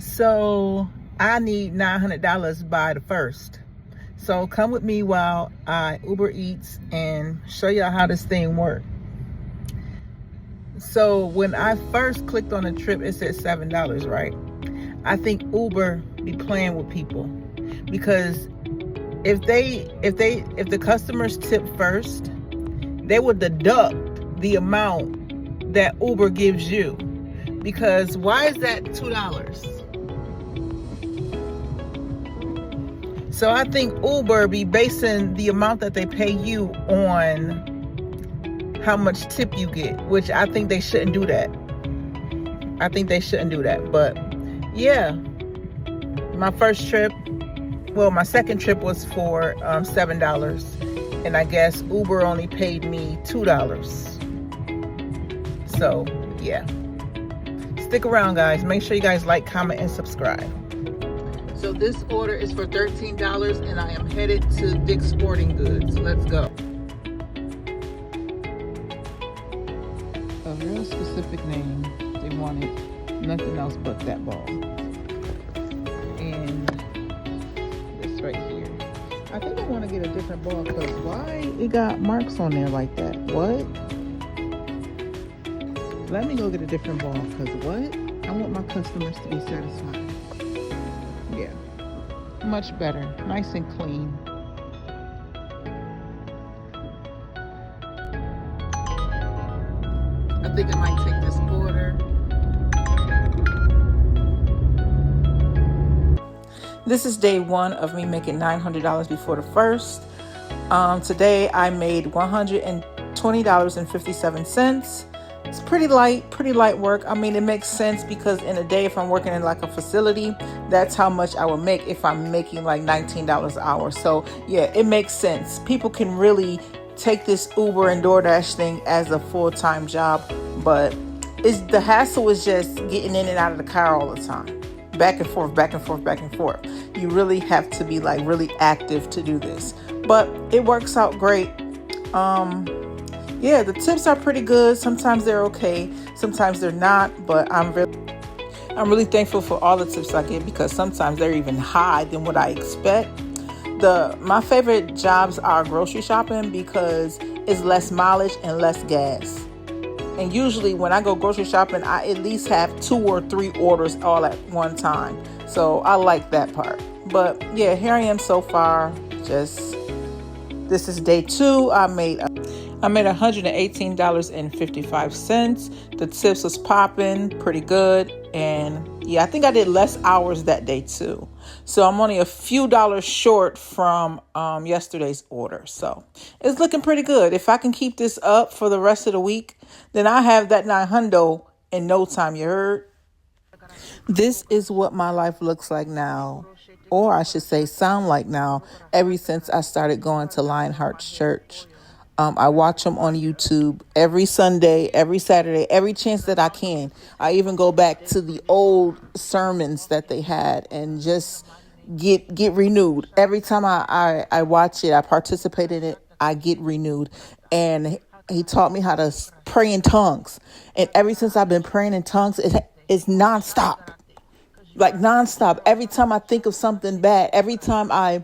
So I need $900 by the 1st. So come with me while I Uber Eats and show y'all how this thing works. So when I first clicked on the trip, it said $7, right? I think Uber be playing with people, because if the customers tip first, they would deduct the amount that Uber gives you. Because why is that $2? So I think Uber be basing the amount that they pay you on how much tip you get, which I think they shouldn't do that. But yeah, my second trip was for $7, and I guess Uber only paid me $2. So yeah, stick around, guys. Make sure you guys like, comment, and subscribe. So this order is for $13, and I am headed to Dick's Sporting Goods. Let's go. A real specific name. They wanted nothing else but that ball. And this right here. I think I want to get a different ball, because why it got marks on there like that? What? Let me go get a different ball, because what? I want my customers to be satisfied. Yeah, much better, nice and clean. I think I might take this order. This is day one of me making $900 before the 1st. Today I made $120.57. It's pretty light work. I mean, it makes sense, because in a day, if I'm working in like a facility, that's how much I would make if I'm making like $19 an hour. So yeah, it makes sense. People can really take this Uber and DoorDash thing as a full-time job, but the hassle is just getting in and out of the car all the time. Back and forth. You really have to be like really active to do this, but it works out great. Yeah, the tips are pretty good. Sometimes they're okay, sometimes they're not, but I'm really thankful for all the tips I get, because sometimes they're even high than what I expect. My favorite jobs are grocery shopping, because it's less mileage and less gas. And usually when I go grocery shopping, I at least have 2 or 3 orders all at one time. So I like that part. But yeah, here I am so far. This is day 2. I made $118.55. The tips was popping pretty good. And yeah, I think I did less hours that day too. So I'm only a few dollars short from yesterday's order. So it's looking pretty good. If I can keep this up for the rest of the week, then I have that $900 in no time. You heard? This is what my life looks like now, or I should say sound like now, ever since I started going to Lionheart's church. I watch them on YouTube every Sunday, every Saturday, every chance that I can. I even go back to the old sermons that they had and just get renewed. Every time I watch it, I participate in it, I get renewed. And he taught me how to pray in tongues. And ever since I've been praying in tongues, it's nonstop. Like nonstop. Every time I think of something bad, every time I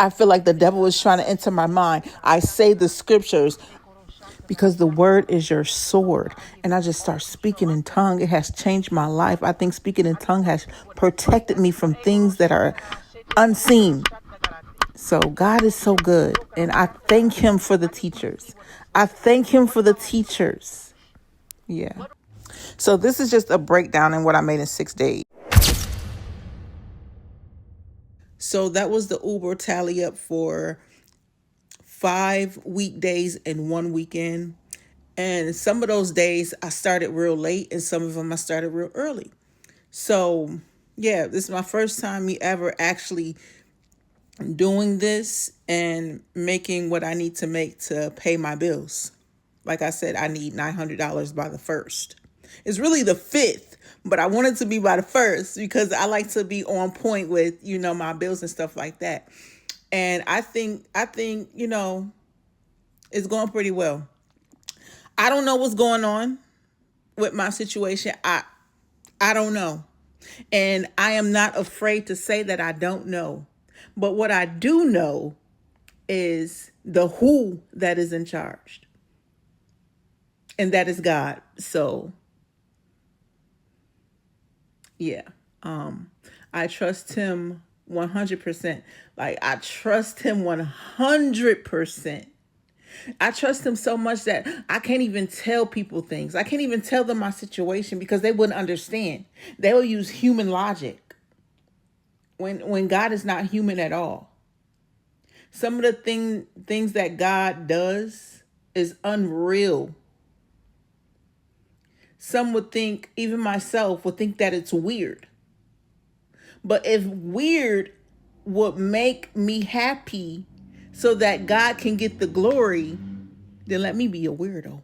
feel like the devil is trying to enter my mind, I say the scriptures, because the word is your sword. And I just start speaking in tongue. It has changed my life. I think speaking in tongue has protected me from things that are unseen. So God is so good. And I thank him for the teachers. Yeah. So this is just a breakdown in what I made in 6 days. So that was the Uber tally up for 5 weekdays and 1 weekend. And some of those days I started real late, and some of them I started real early. So yeah, this is my first time me ever actually doing this and making what I need to make to pay my bills. Like I said, I need $900 by the 1st. It's really the 5th, but I want it to be by the 1st, because I like to be on point with, my bills and stuff like that. And I think, it's going pretty well. I don't know what's going on with my situation. I don't know. And I am not afraid to say that I don't know. But what I do know is the who that is in charge, and that is God. So, yeah. I trust him 100%. Like, I trust him 100%. I trust him so much that I can't even tell people things. I can't even tell them my situation because they wouldn't understand. They will use human logic when God is not human at all. Some of the things that God does is unreal. Some would think, even myself would think that it's weird. But if weird would make me happy so that God can get the glory, then let me be a weirdo.